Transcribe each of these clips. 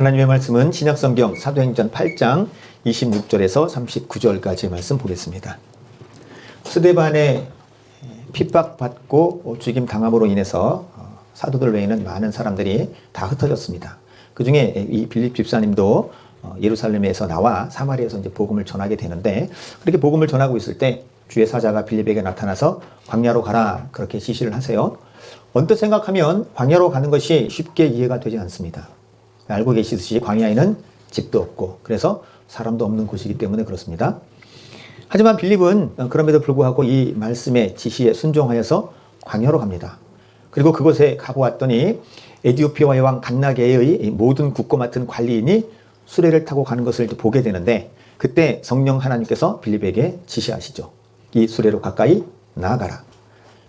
하나님의 말씀은 신약성경 사도행전 8장 26절에서 39절까지의 말씀 보겠습니다. 스데반의 핍박받고 죽임 당함으로 인해서 사도들 외에는 많은 사람들이 다 흩어졌습니다. 그 중에 이 빌립 집사님도 예루살렘에서 나와 사마리아에서 이제 복음을 전하게 되는데, 그렇게 복음을 전하고 있을 때 주의 사자가 빌립에게 나타나서 광야로 가라, 그렇게 지시를 하세요. 언뜻 생각하면 광야로 가는 것이 쉽게 이해가 되지 않습니다. 알고 계시듯이 광야에는 집도 없고 그래서 사람도 없는 곳이기 때문에 그렇습니다. 하지만 빌립은 그럼에도 불구하고 이 말씀의 지시에 순종하여서 광야로 갑니다. 그리고 그곳에 가고 왔더니 에디오피아의 왕 갓나게의 모든 국고 맡은 관리인이 수레를 타고 가는 것을 보게 되는데, 그때 성령 하나님께서 빌립에게 지시하시죠. 이 수레로 가까이 나아가라.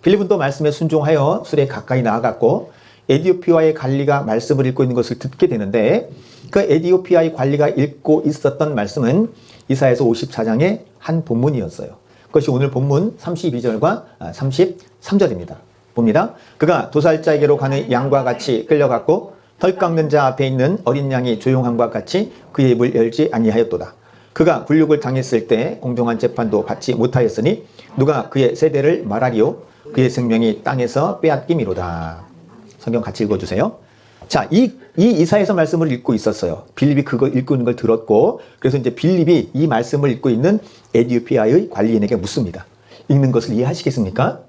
빌립은 또 말씀에 순종하여 수레에 가까이 나아갔고, 에디오피아의 관리가 말씀을 읽고 있는 것을 듣게 되는데, 그 에디오피아의 관리가 읽고 있었던 말씀은 이사야서 54장의 한 본문이었어요. 그것이 오늘 본문 32절과 33절입니다. 봅니다. 그가 도살자에게로 가는 양과 같이 끌려갔고 털 깎는 자 앞에 있는 어린 양이 조용함과 같이 그의 입을 열지 아니하였도다. 그가 굴욕을 당했을 때 공정한 재판도 받지 못하였으니 누가 그의 세대를 말하리요? 그의 생명이 땅에서 빼앗김이로다. 성경 같이 읽어주세요. 자, 이 이사야서 말씀을 읽고 있었어요. 빌립이 그거 읽고 있는 걸 들었고, 그래서 이제 빌립이 이 말씀을 읽고 있는 에디오피아의 관리인에게 묻습니다. 읽는 것을 이해하시겠습니까?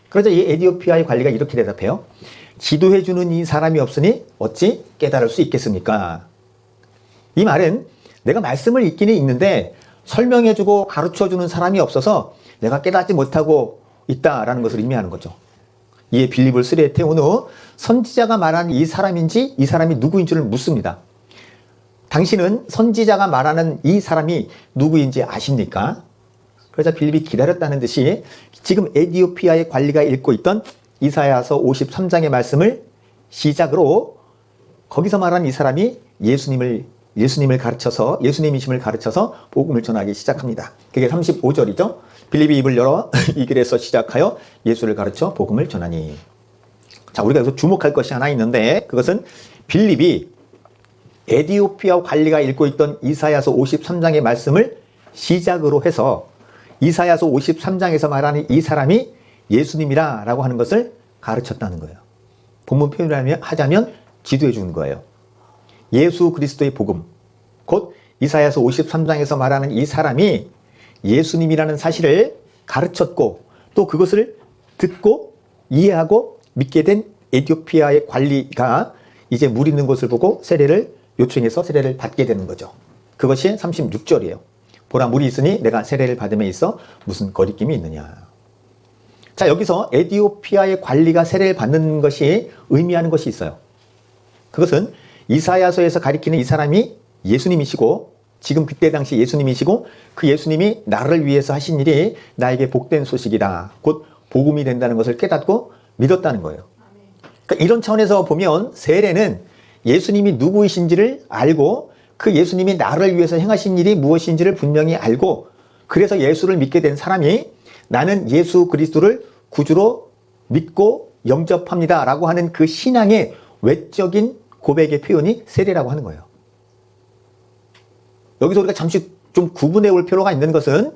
그러자 이 에디오피아의 관리가 이렇게 대답해요. 지도해주는 이 사람이 없으니 어찌 깨달을 수 있겠습니까? 이 말은 내가 말씀을 읽기는 읽는데 설명해주고 가르쳐주는 사람이 없어서 내가 깨닫지 못하고 있다라는 것을 의미하는 거죠. 이에 빌립을 수레에 태운 후 선지자가 말하는 이 사람인지 이 사람이 누구인지를 묻습니다. 당신은 선지자가 말하는 이 사람이 누구인지 아십니까? 그러자 빌립이 기다렸다는 듯이 지금 에디오피아의 관리가 읽고 있던 이사야서 53장의 말씀을 시작으로 거기서 말하는 이 사람이 예수님을 가르쳐서, 예수님이심을 가르쳐서 복음을 전하기 시작합니다. 그게 35절이죠. 빌립이 입을 열어 이 길에서 시작하여 예수를 가르쳐 복음을 전하니. 자, 우리가 여기서 주목할 것이 하나 있는데, 그것은 빌립이 에디오피아 관리가 읽고 있던 이사야서 53장의 말씀을 시작으로 해서 이사야서 53장에서 말하는 이 사람이 예수님이라 라고 하는 것을 가르쳤다는 거예요. 본문 표현을 하자면 지도해 주는 거예요. 예수 그리스도의 복음, 곧 이사야서 53장에서 말하는 이 사람이 예수님이라는 사실을 가르쳤고, 또 그것을 듣고 이해하고 믿게 된 에디오피아의 관리가 이제 물 있는 곳을 보고 세례를 요청해서 세례를 받게 되는 거죠. 그것이 36절이에요. 보라, 물이 있으니 내가 세례를 받음에 있어 무슨 거리낌이 있느냐. 자, 여기서 에디오피아의 관리가 세례를 받는 것이 의미하는 것이 있어요. 그것은 이사야서에서 가리키는 이 사람이 예수님이시고, 지금 그때 당시 예수님이시고, 그 예수님이 나를 위해서 하신 일이 나에게 복된 소식이다, 곧 복음이 된다는 것을 깨닫고 믿었다는 거예요. 그러니까 이런 차원에서 보면 세례는 예수님이 누구이신지를 알고 그 예수님이 나를 위해서 행하신 일이 무엇인지를 분명히 알고, 그래서 예수를 믿게 된 사람이 나는 예수 그리스도를 구주로 믿고 영접합니다 라고 하는 그 신앙의 외적인 고백의 표현이 세례라고 하는 거예요. 여기서 우리가 잠시 좀 구분해 올 필요가 있는 것은,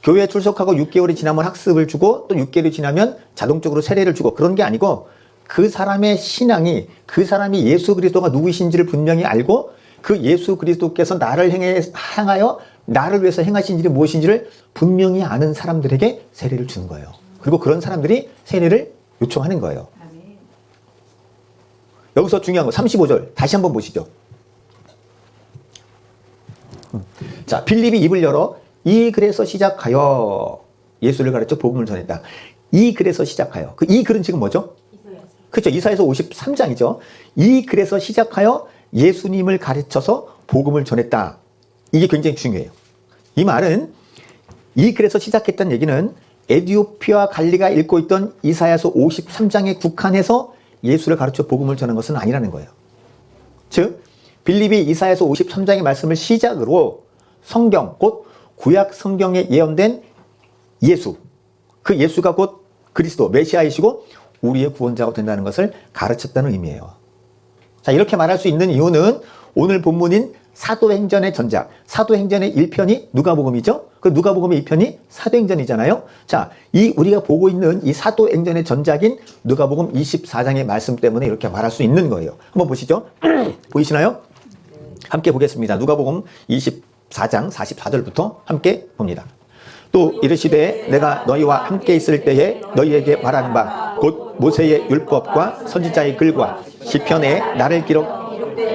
교회에 출석하고 6개월이 지나면 학습을 주고 또 6개월이 지나면 자동적으로 세례를 주고 그런 게 아니고, 그 사람의 신앙이, 그 사람이 예수 그리스도가 누구이신지를 분명히 알고 그 예수 그리스도께서 나를 향하여 나를 위해서 행하신 일이 무엇인지를 분명히 아는 사람들에게 세례를 주는 거예요. 그리고 그런 사람들이 세례를 요청하는 거예요. 여기서 중요한 거 35절 다시 한번 보시죠. 자, 빌립이 입을 열어 이 글에서 시작하여 예수를 가르쳐 복음을 전했다. 이 글에서 시작하여. 그 이 글은 지금 뭐죠? 그렇죠. 이사야서 53장이죠. 이 글에서 시작하여 예수님을 가르쳐서 복음을 전했다. 이게 굉장히 중요해요. 이 말은 이 글에서 시작했다는 얘기는 에디오피아 관리가 읽고 있던 이사야서 53장에 국한해서 예수를 가르쳐 복음을 전한 것은 아니라는 거예요. 즉 빌립이 이사야서 53장의 말씀을 시작으로 성경, 곧 구약 성경에 예언된 예수, 그 예수가 곧 그리스도 메시아이시고 우리의 구원자가 된다는 것을 가르쳤다는 의미예요. 자, 이렇게 말할 수 있는 이유는 오늘 본문인 사도행전의 전작, 사도행전의 1편이 누가복음이죠? 그 누가복음의 2편이 사도행전이잖아요. 자, 이 우리가 보고 있는 이 사도행전의 전작인 누가복음 24장의 말씀 때문에 이렇게 말할 수 있는 거예요. 한번 보시죠. 보이시나요? 함께 보겠습니다. 누가복음 24장 44절부터 함께 봅니다. 또 이르시되 내가 너희와 함께 있을 때에 너희에게 말하는 바 곧 모세의 율법과 선지자의 글과 시편에 나를 기록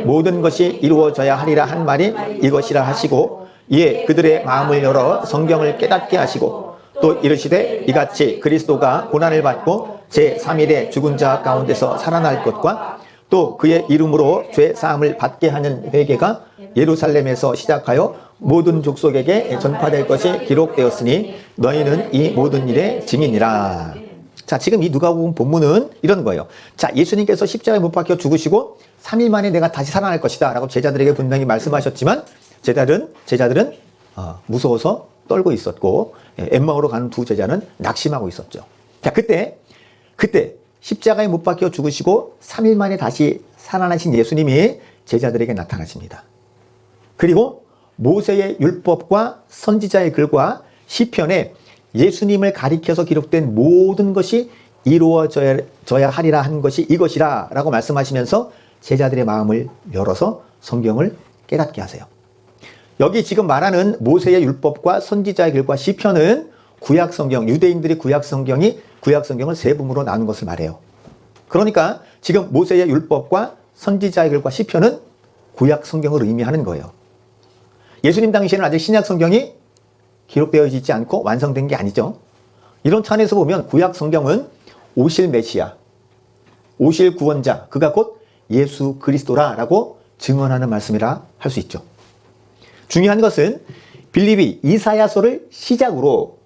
모든 것이 이루어져야 하리라 한 말이 이것이라 하시고 이에 그들의 마음을 열어 성경을 깨닫게 하시고 또 이르시되 이같이 그리스도가 고난을 받고 제3일에 죽은 자 가운데서 살아날 것과 또 그의 이름으로 죄 사함을 받게 하는 회개가 예루살렘에서 시작하여 모든 족속에게 전파될 것이 기록되었으니 너희는 이 모든 일의 증인이라. 자, 지금 이 누가복음 본문은 이런 거예요. 자, 예수님께서 십자가에 못 박혀 죽으시고 3일 만에 내가 다시 살아날 것이다 라고 제자들에게 분명히 말씀하셨지만 제자들은 무서워서 떨고 있었고 엠마오로 가는 두 제자는 낙심하고 있었죠. 자, 그때 십자가에 못 박혀 죽으시고 3일 만에 다시 살아나신 예수님이 제자들에게 나타나십니다. 그리고 모세의 율법과 선지자의 글과 시편에 예수님을 가리켜서 기록된 모든 것이 이루어져야 하리라 한 것이 이것이라 라고 말씀하시면서 제자들의 마음을 열어서 성경을 깨닫게 하세요. 여기 지금 말하는 모세의 율법과 선지자의 글과 시편은 구약성경, 유대인들이 구약성경을 세 부분으로 나눈 것을 말해요. 그러니까 지금 모세의 율법과 선지자의 글과 시편은 구약성경을 의미하는 거예요. 예수님 당시에는 아직 신약성경이 기록되어 있지 않고 완성된 게 아니죠. 이런 차원에서 보면 구약성경은 오실 메시아, 오실 구원자, 그가 곧 예수 그리스도라라고 증언하는 말씀이라 할 수 있죠. 중요한 것은 빌립이 이사야서를 시작으로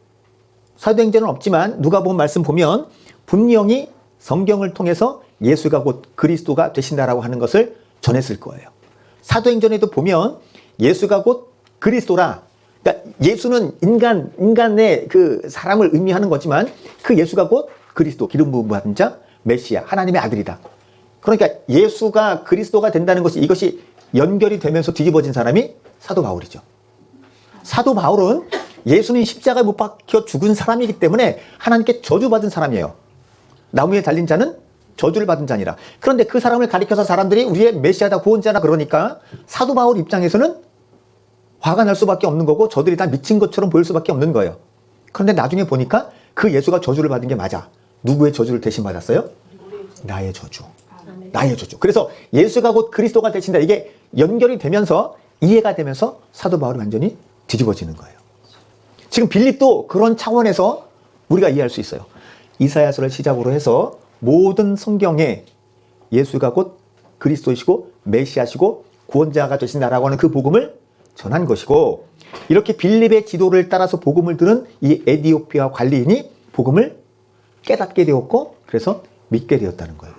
사도행전은 없지만 누가복음 말씀 보면 분명히 성경을 통해서 예수가 곧 그리스도가 되신다라고 하는 것을 전했을 거예요. 사도행전에도 보면 예수가 곧 그리스도라. 그러니까 예수는 인간의 그 사람을 의미하는 거지만 그 예수가 곧 그리스도, 기름 부음 받은 자, 메시아, 하나님의 아들이다. 그러니까 예수가 그리스도가 된다는 것이 이것이 연결이 되면서 뒤집어진 사람이 사도 바울이죠. 사도 바울은 예수는 십자가에 못 박혀 죽은 사람이기 때문에 하나님께 저주받은 사람이에요. 나무에 달린 자는 저주를 받은 자니라. 그런데 그 사람을 가리켜서 사람들이 우리의 메시아다, 구원자다 그러니까 사도 바울 입장에서는 화가 날 수밖에 없는 거고 저들이 다 미친 것처럼 보일 수밖에 없는 거예요. 그런데 나중에 보니까 그 예수가 저주를 받은 게 맞아. 누구의 저주를 대신 받았어요? 나의 저주. 나의 저주. 그래서 예수가 곧 그리스도가 되신다. 이게 연결이 되면서 이해가 되면서 사도 바울이 완전히 뒤집어지는 거예요. 지금 빌립도 그런 차원에서 우리가 이해할 수 있어요. 이사야서를 시작으로 해서 모든 성경에 예수가 곧 그리스도이시고 메시아시고 구원자가 되신다라고 하는 그 복음을 전한 것이고, 이렇게 빌립의 지도를 따라서 복음을 들은 이 에디오피아 관리인이 복음을 깨닫게 되었고 그래서 믿게 되었다는 거예요.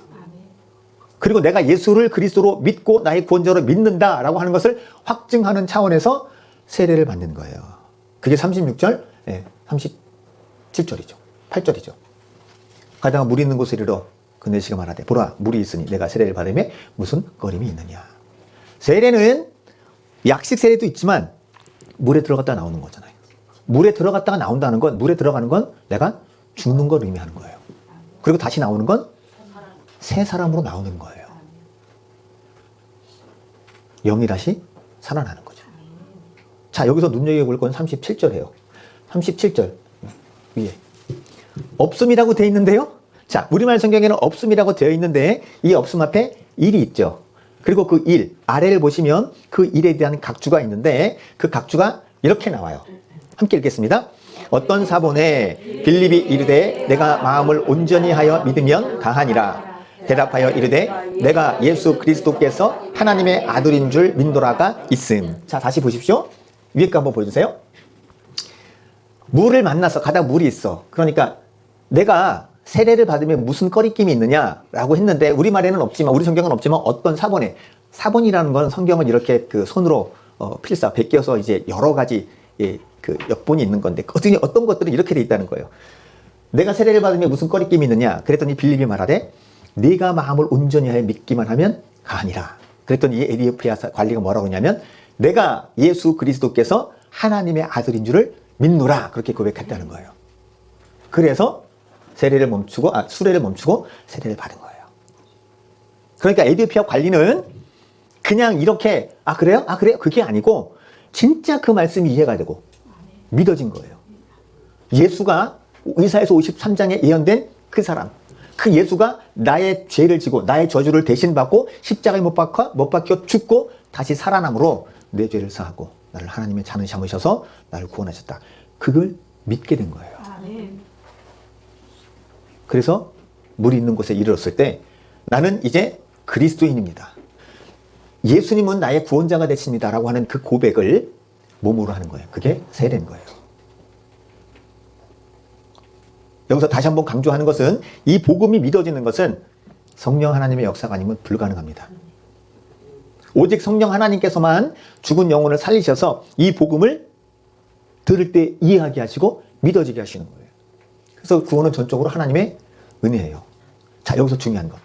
그리고 내가 예수를 그리스도로 믿고 나의 구원자로 믿는다라고 하는 것을 확증하는 차원에서 세례를 받는 거예요. 그게 36절, 37절이죠. 8절이죠. 가다가 물 있는 곳에 이르러 그네시가 말하되 보라 물이 있으니 내가 세례를 받음에 무슨 거림이 있느냐. 세례는 약식 세례도 있지만 물에 들어갔다 나오는 거잖아요. 물에 들어갔다가 나온다는 건, 물에 들어가는 건 내가 죽는 걸 의미하는 거예요. 그리고 다시 나오는 건 새 사람으로 나오는 거예요. 영이 다시 살아나는 거죠. 자, 여기서 눈여겨볼 건 37절이에요. 37절 위에 없음이라고 되어 있는데요. 자, 우리말 성경에는 없음이라고 되어 있는데 이 없음 앞에 일이 있죠. 그리고 그 일, 아래를 보시면 그 일에 대한 각주가 있는데 그 각주가 이렇게 나와요. 함께 읽겠습니다. 어떤 사본에 빌립이 이르되 내가 마음을 온전히 하여 믿으면 다하니라. 대답하여 이르되 내가 예수 그리스도께서 하나님의 아들인 줄 믿노라가 있음. 자, 다시 보십시오. 위에 거 한번 보여주세요. 물을 만나서 가다가 물이 있어. 그러니까 내가 세례를 받으면 무슨 꺼리낌이 있느냐라고 했는데 우리말에는 없지만, 우리 성경은 없지만 어떤 사본에, 사본이라는 건 성경을 이렇게 그 손으로 필사 베껴서 이제 여러 가지 그 역본이 있는 건데 어떤 것들은 이렇게 돼 있다는 거예요. 내가 세례를 받으면 무슨 꺼리낌이 있느냐 그랬더니 빌립이 말하되 네가 마음을 온전히 하여 믿기만 하면 가하니라. 그랬더니 이 에디오피아 관리가 뭐라고 하냐면 내가 예수 그리스도께서 하나님의 아들인 줄을 믿노라 그렇게 고백했다는 거예요. 그래서 수레를 멈추고 세례를 받은 거예요. 그러니까 에디오피아 관리는 그냥 이렇게 그래요? 그래요? 그게 아니고 진짜 그 말씀이 이해가 되고 믿어진 거예요. 예수가 이사야서 53장에 예언된 그 사람, 그 예수가 나의 죄를 지고 나의 저주를 대신 받고 십자가에 못 박혀 죽고 다시 살아남으로 내 죄를 사하고 나를 하나님의 잔을 삼으셔서 나를 구원하셨다. 그걸 믿게 된 거예요. 그래서 물이 있는 곳에 이르렀을 때 나는 이제 그리스도인입니다. 예수님은 나의 구원자가 되십니다. 라고 하는 그 고백을 몸으로 하는 거예요. 그게 세례인 거예요. 여기서 다시 한번 강조하는 것은 이 복음이 믿어지는 것은 성령 하나님의 역사가 아니면 불가능합니다. 오직 성령 하나님께서만 죽은 영혼을 살리셔서 이 복음을 들을 때 이해하게 하시고 믿어지게 하시는 거예요. 그래서 구원은 전적으로 하나님의 은혜예요. 자, 여기서 중요한 것.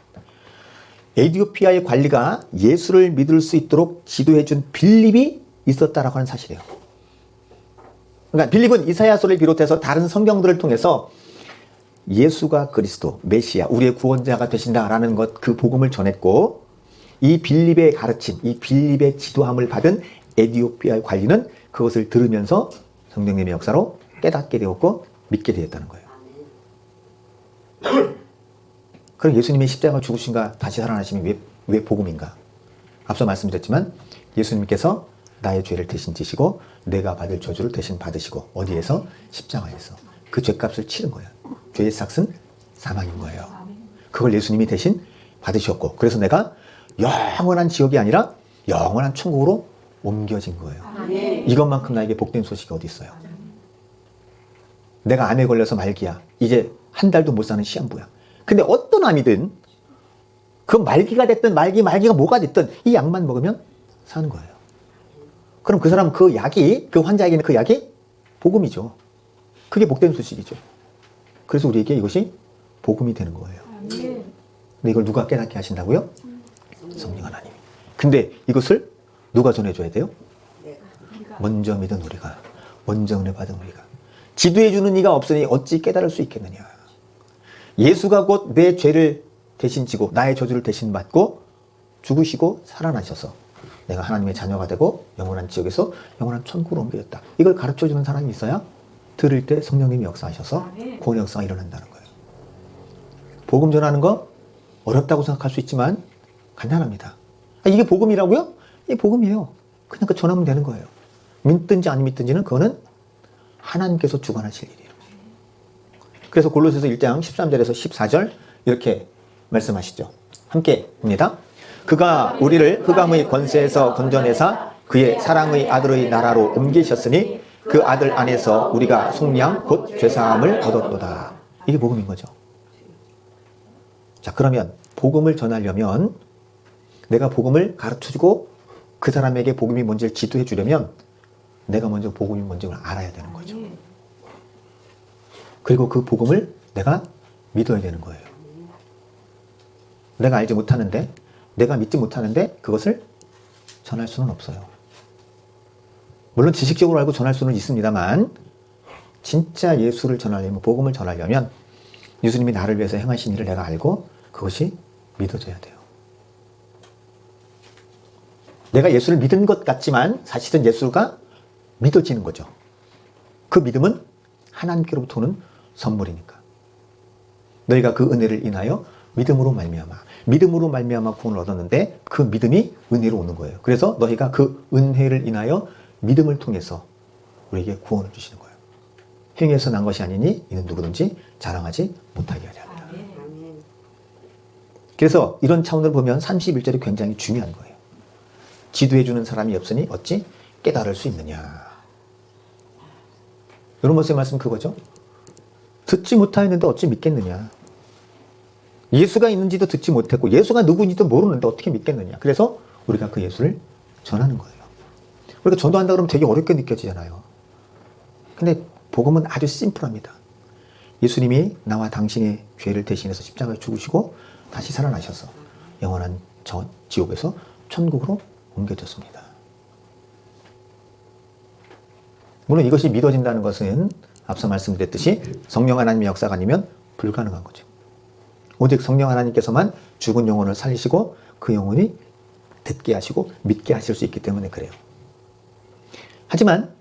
에디오피아의 관리가 예수를 믿을 수 있도록 지도해 준 빌립이 있었다라고 하는 사실이에요. 그러니까 빌립은 이사야서를 비롯해서 다른 성경들을 통해서 예수가 그리스도, 메시아, 우리의 구원자가 되신다라는 것, 그 복음을 전했고 이 빌립의 가르침, 이 빌립의 지도함을 받은 에디오피아의 관리는 그것을 들으면서 성령님의 역사로 깨닫게 되었고 믿게 되었다는 거예요. 그럼 예수님이 십자가 죽으신가 다시 살아나심이 왜 복음인가? 앞서 말씀드렸지만 예수님께서 나의 죄를 대신 지시고 내가 받을 저주를 대신 받으시고 어디에서? 십자가에서. 그 죄값을 치른 거예요. 죄의 삭은 사망인 거예요. 그걸 예수님이 대신 받으셨고 그래서 내가 영원한 지옥이 아니라 영원한 천국으로 옮겨진 거예요. 이것만큼 나에게 복된 소식이 어디 있어요? 내가 암에 걸려서 말기야. 이제 한 달도 못 사는 시한부야. 근데 어떤 암이든 그 말기가 됐든 말기가 뭐가 됐든 이 약만 먹으면 사는 거예요. 그럼 그 사람 그 약이 그 환자에게는 그 약이 복음이죠. 그게 복된 소식이죠. 그래서 우리에게 이것이 복음이 되는 거예요. 근데 이걸 누가 깨닫게 하신다고요? 성령 하나님. 근데 이것을 누가 전해줘야 돼요? 먼저 믿은 우리가, 먼저 은혜 받은 우리가. 지도해주는 이가 없으니 어찌 깨달을 수 있겠느냐. 예수가 곧 내 죄를 대신 지고 나의 저주를 대신 받고 죽으시고 살아나셔서 내가 하나님의 자녀가 되고 영원한 지역에서 영원한 천국으로 옮겨졌다. 이걸 가르쳐주는 사람이 있어야 들을 때 성령님이 역사하셔서 구원의 역사가 일어난다는 거예요. 복음 전하는 거 어렵다고 생각할 수 있지만 간단합니다. 이게 복음이라고요? 이게 복음이에요. 그냥 그 전하면 되는 거예요. 믿든지 안 믿든지는 그거는 하나님께서 주관하실 일이에요. 그래서 골로새서 1장 13절에서 14절 이렇게 말씀하시죠. 함께 봅니다. 그가 우리를 흑암의 권세에서 건져내사 그의 사랑의 아들의 나라로 옮기셨으니 그 아들 안에서 우리가 속량 곧 죄사함을 얻었도다. 이게 복음인 거죠. 자, 그러면 복음을 전하려면 내가 복음을 가르쳐주고 그 사람에게 복음이 뭔지를 지도해 주려면 내가 먼저 복음이 뭔지를 알아야 되는 거죠. 그리고 그 복음을 내가 믿어야 되는 거예요. 내가 알지 못하는데, 내가 믿지 못하는데 그것을 전할 수는 없어요. 물론 지식적으로 알고 전할 수는 있습니다만 진짜 예수를 전하려면, 복음을 전하려면 예수님이 나를 위해서 행하신 일을 내가 알고 그것이 믿어져야 돼요. 내가 예수를 믿은 것 같지만 사실은 예수가 믿어지는 거죠. 그 믿음은 하나님께로부터 오는 선물이니까. 너희가 그 은혜를 인하여 믿음으로 말미암아 구원을 얻었는데 그 믿음이 은혜로 오는 거예요. 그래서 너희가 그 은혜를 인하여 믿음을 통해서 우리에게 구원을 주시는 거예요. 행위에서 난 것이 아니니 이는 누구든지 자랑하지 못하게 하려 합니다. 그래서 이런 차원으로 보면 31절이 굉장히 중요한 거예요. 지도해주는 사람이 없으니 어찌 깨달을 수 있느냐. 여러분 모습의 말씀 그거죠. 듣지 못하였는데 어찌 믿겠느냐. 예수가 있는지도 듣지 못했고 예수가 누구인지도 모르는데 어떻게 믿겠느냐. 그래서 우리가 그 예수를 전하는 거예요. 우리가 전도한다 그러면 되게 어렵게 느껴지잖아요. 근데 복음은 아주 심플합니다. 예수님이 나와 당신의 죄를 대신해서 십자가에 죽으시고 다시 살아나셔서 영원한 지옥에서 천국으로 옮겨졌습니다. 물론 이것이 믿어진다는 것은 앞서 말씀드렸듯이 성령 하나님의 역사가 아니면 불가능한 거죠. 오직 성령 하나님께서만 죽은 영혼을 살리시고 그 영혼이 듣게 하시고 믿게 하실 수 있기 때문에 그래요. 하지만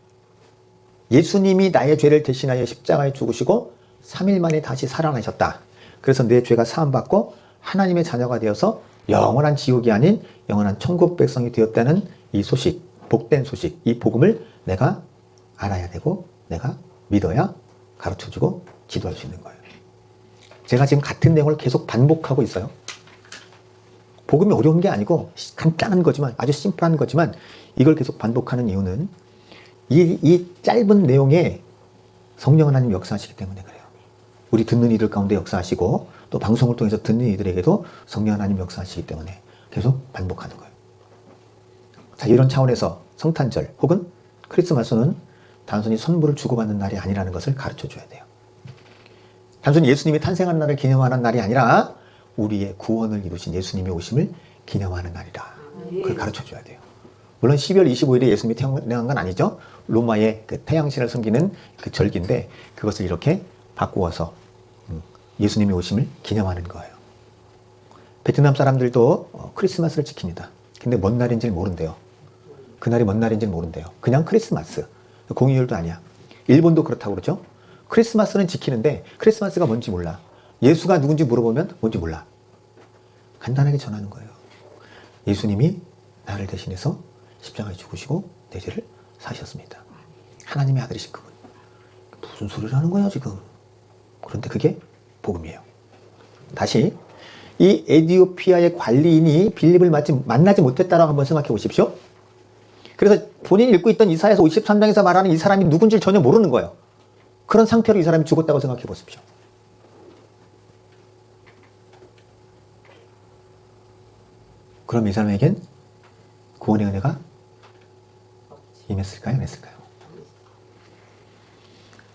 예수님이 나의 죄를 대신하여 십자가에 죽으시고 3일 만에 다시 살아나셨다. 그래서 내 죄가 사함받고 하나님의 자녀가 되어서 영원한 지옥이 아닌 영원한 천국 백성이 되었다는 이 소식, 복된 소식, 이 복음을 내가 알아야 되고 내가 믿어야 가르쳐주고 지도할 수 있는 거예요. 제가 지금 같은 내용을 계속 반복하고 있어요. 복음이 어려운 게 아니고 간단한 거지만, 아주 심플한 거지만 이걸 계속 반복하는 이유는 이 짧은 내용에 성령 하나님 역사하시기 때문에 그래요. 우리 듣는 이들 가운데 역사하시고 또 방송을 통해서 듣는 이들에게도 성령 하나님 역사하시기 때문에 계속 반복하는 거예요. 자, 이런 차원에서 성탄절 혹은 크리스마스는 단순히 선물을 주고받는 날이 아니라는 것을 가르쳐 줘야 돼요. 단순히 예수님이 탄생한 날을 기념하는 날이 아니라 우리의 구원을 이루신 예수님의 오심을 기념하는 날이다. 그걸 가르쳐 줘야 돼요. 물론 12월 25일에 예수님이 태어난 건 아니죠. 로마의 그 태양신을 섬기는 그 절기인데 그것을 이렇게 바꾸어서 예수님의 오심을 기념하는 거예요. 베트남 사람들도 크리스마스를 지킵니다. 근데 뭔 날인지를 모른대요. 그날이 뭔 날인지를 모른대요. 그냥 크리스마스. 공휴일도 아니야. 일본도 그렇다고 그러죠. 크리스마스는 지키는데 크리스마스가 뭔지 몰라. 예수가 누군지 물어보면 뭔지 몰라. 간단하게 전하는 거예요. 예수님이 나를 대신해서 십자가에 죽으시고 내 죄를 사셨습니다. 하나님의 아들이신 그분. 무슨 소리를 하는 거야 지금. 그런데 그게 복음이에요. 다시 이 에티오피아의 관리인이 빌립을 만나지 못했다라고 한번 생각해 보십시오. 그래서 본인이 읽고 있던 이사야서 53장에서 말하는 이 사람이 누군지 전혀 모르는 거예요. 그런 상태로 이 사람이 죽었다고 생각해 보십시오. 그럼 이 사람에겐 구원의 은혜가 임했을까요? 안 했을까요?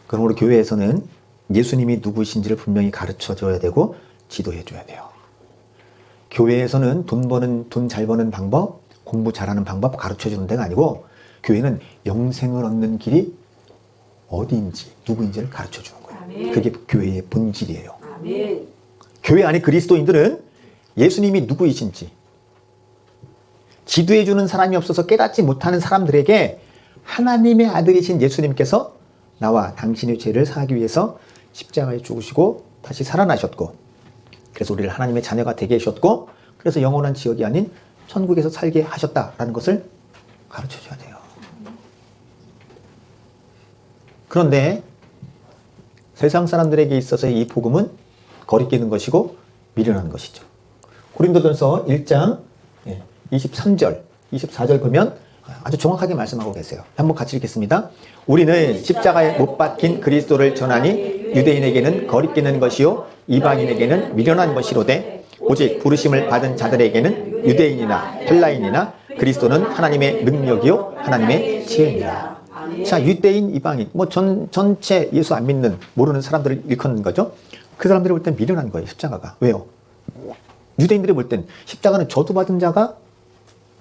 그러므로 교회에서는 예수님이 누구신지를 분명히 가르쳐줘야 되고 지도해줘야 돼요. 교회에서는 돈 잘 버는 방법, 공부 잘하는 방법 가르쳐주는 데가 아니고 교회는 영생을 얻는 길이 어디인지 누구인지를 가르쳐주는 거예요. 아멘. 그게 교회의 본질이에요. 아멘. 교회 안에 그리스도인들은 예수님이 누구이신지 지도해주는 사람이 없어서 깨닫지 못하는 사람들에게 하나님의 아들이신 예수님께서 나와 당신의 죄를 사하기 위해서 십자가에 죽으시고 다시 살아나셨고 그래서 우리를 하나님의 자녀가 되게 하셨고 그래서 영원한 지역이 아닌 천국에서 살게 하셨다라는 것을 가르쳐줘야 돼요. 그런데 세상 사람들에게 있어서 이 복음은 거리끼는 것이고 미련한 것이죠. 고린도전서 1장 23절, 24절 보면 아주 정확하게 말씀하고 계세요. 한번 같이 읽겠습니다. 우리는 십자가에 못 박힌 그리스도를 전하니 유대인에게는 거리끼는 것이요 이방인에게는 미련한 것이로되 오직 부르심을 받은 자들에게는 유대인이나 헬라인이나 그리스도는 하나님의 능력이요 하나님의 지혜니라. 자, 유대인, 이방인, 전체 예수 안 믿는 모르는 사람들을 일컫는 거죠. 그 사람들이 볼 땐 미련한 거예요. 십자가가. 왜요? 유대인들이 볼 땐 십자가는 저주받은 자가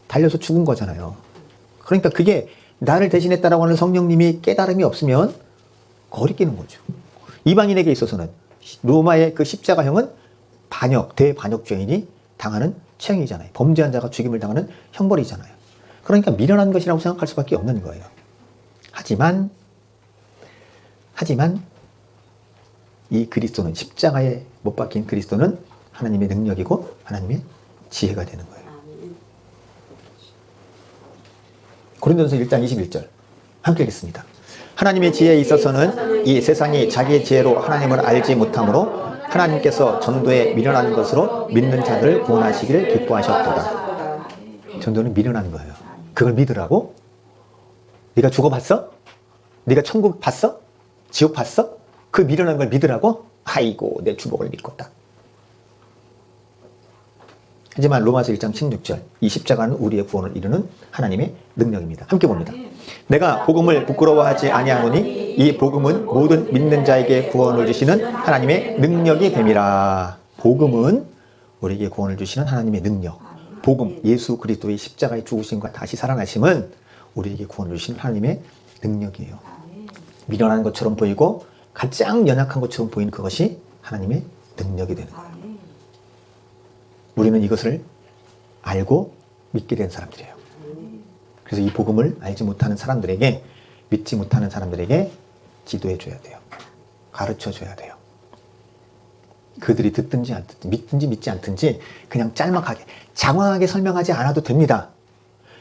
달려서 죽은 거잖아요. 그러니까 그게 나를 대신했다라고 하는 성령님이 깨달음이 없으면 거리끼는 거죠. 이방인에게 있어서는 로마의 그 십자가형은 대반역죄인이 당하는 처형이잖아요. 범죄한 자가 죽임을 당하는 형벌이잖아요. 그러니까 미련한 것이라고 생각할 수밖에 없는 거예요. 하지만 이 그리스도는 십자가에 못 박힌 그리스도는 하나님의 능력이고 하나님의 지혜가 되는 거예요. 고린도전서 1장 21절 함께 읽겠습니다. 하나님의 지혜에 있어서는 이 세상이 자기의 지혜로 하나님을 알지 못하므로 하나님께서 전도에 미련한 것으로 믿는 자들을 구원하시기를 기뻐하셨도다. 전도는 미련한 거예요. 그걸 믿으라고? 네가 죽어봤어? 네가 천국 봤어? 지옥 봤어? 그 미련한 걸 믿으라고? 아이고 내 주복을 믿겠다. 하지만 로마서 1장 16절 이 십자가는 우리의 구원을 이루는 하나님의 능력입니다. 함께 봅니다. 내가 복음을 부끄러워하지 아니하노니 이 복음은 모든 믿는 자에게 구원을 주시는 하나님의 능력이 됨이라. 복음은 우리에게 구원을 주시는 하나님의 능력. 복음, 예수 그리스도의 십자가의 죽으심과 다시 살아나심은 우리에게 구원을 주신 하나님의 능력이에요. 미련한 것처럼 보이고 가장 연약한 것처럼 보이는 그것이 하나님의 능력이 되는 거예요. 우리는 이것을 알고 믿게 된 사람들이에요. 그래서 이 복음을 알지 못하는 사람들에게, 믿지 못하는 사람들에게 지도해 줘야 돼요. 가르쳐 줘야 돼요. 그들이 듣든지 안 듣든지, 믿든지 믿지 않든지 그냥 짤막하게, 장황하게 설명하지 않아도 됩니다.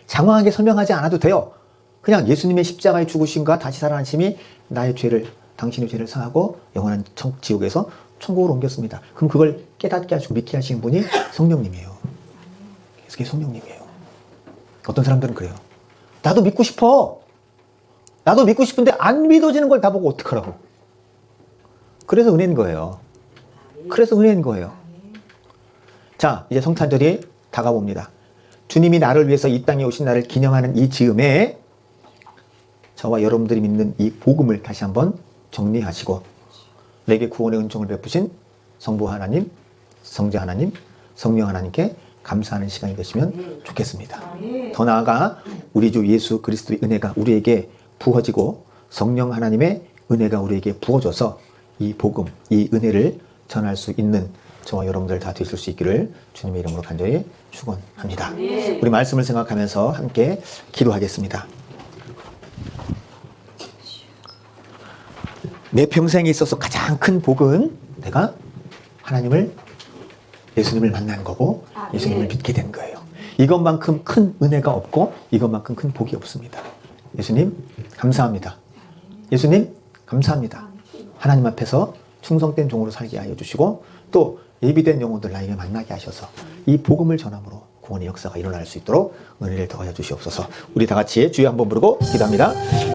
장황하게 설명하지 않아도 돼요. 그냥 예수님의 십자가의 죽으심과 다시 살아나심이 나의 죄를, 당신의 죄를 사하고 영원한 지옥에서 천국으로 옮겼습니다. 그럼 그걸 깨닫게 하시고 믿게 하시는 분이 성령님이에요. 그게 성령님이에요. 어떤 사람들은 그래요. 나도 믿고 싶어. 나도 믿고 싶은데 안 믿어지는 걸 다 보고 어떡하라고. 그래서 은혜인 거예요. 그래서 은혜인 거예요. 자, 이제 성탄절이 다가옵니다. 주님이 나를 위해서 이 땅에 오신 나를 기념하는 이 즈음에 저와 여러분들이 믿는 이 복음을 다시 한번 정리하시고 내게 구원의 은총을 베푸신 성부 하나님, 성자 하나님, 성령 하나님께 감사하는 시간이 되시면 좋겠습니다. 더 나아가 우리 주 예수 그리스도의 은혜가 우리에게 부어지고 성령 하나님의 은혜가 우리에게 부어져서 이 복음, 이 은혜를 전할 수 있는 저와 여러분들 다 되실 수 있기를 주님의 이름으로 간절히 축원합니다. 우리 말씀을 생각하면서 함께 기도하겠습니다. 내 평생에 있어서 가장 큰 복은 내가 하나님을, 예수님을 만난 거고 예수님을 믿게 된 거예요. 이것만큼 큰 은혜가 없고 이것만큼 큰 복이 없습니다. 예수님 감사합니다. 예수님 감사합니다. 하나님 앞에서 충성된 종으로 살게 하여 주시고 또 예비된 영혼들 나에게 만나게 하셔서 이 복음을 전함으로 구원의 역사가 일어날 수 있도록 은혜를 더하여 주시옵소서. 우리 다 같이 주여 한번 부르고 기도합니다.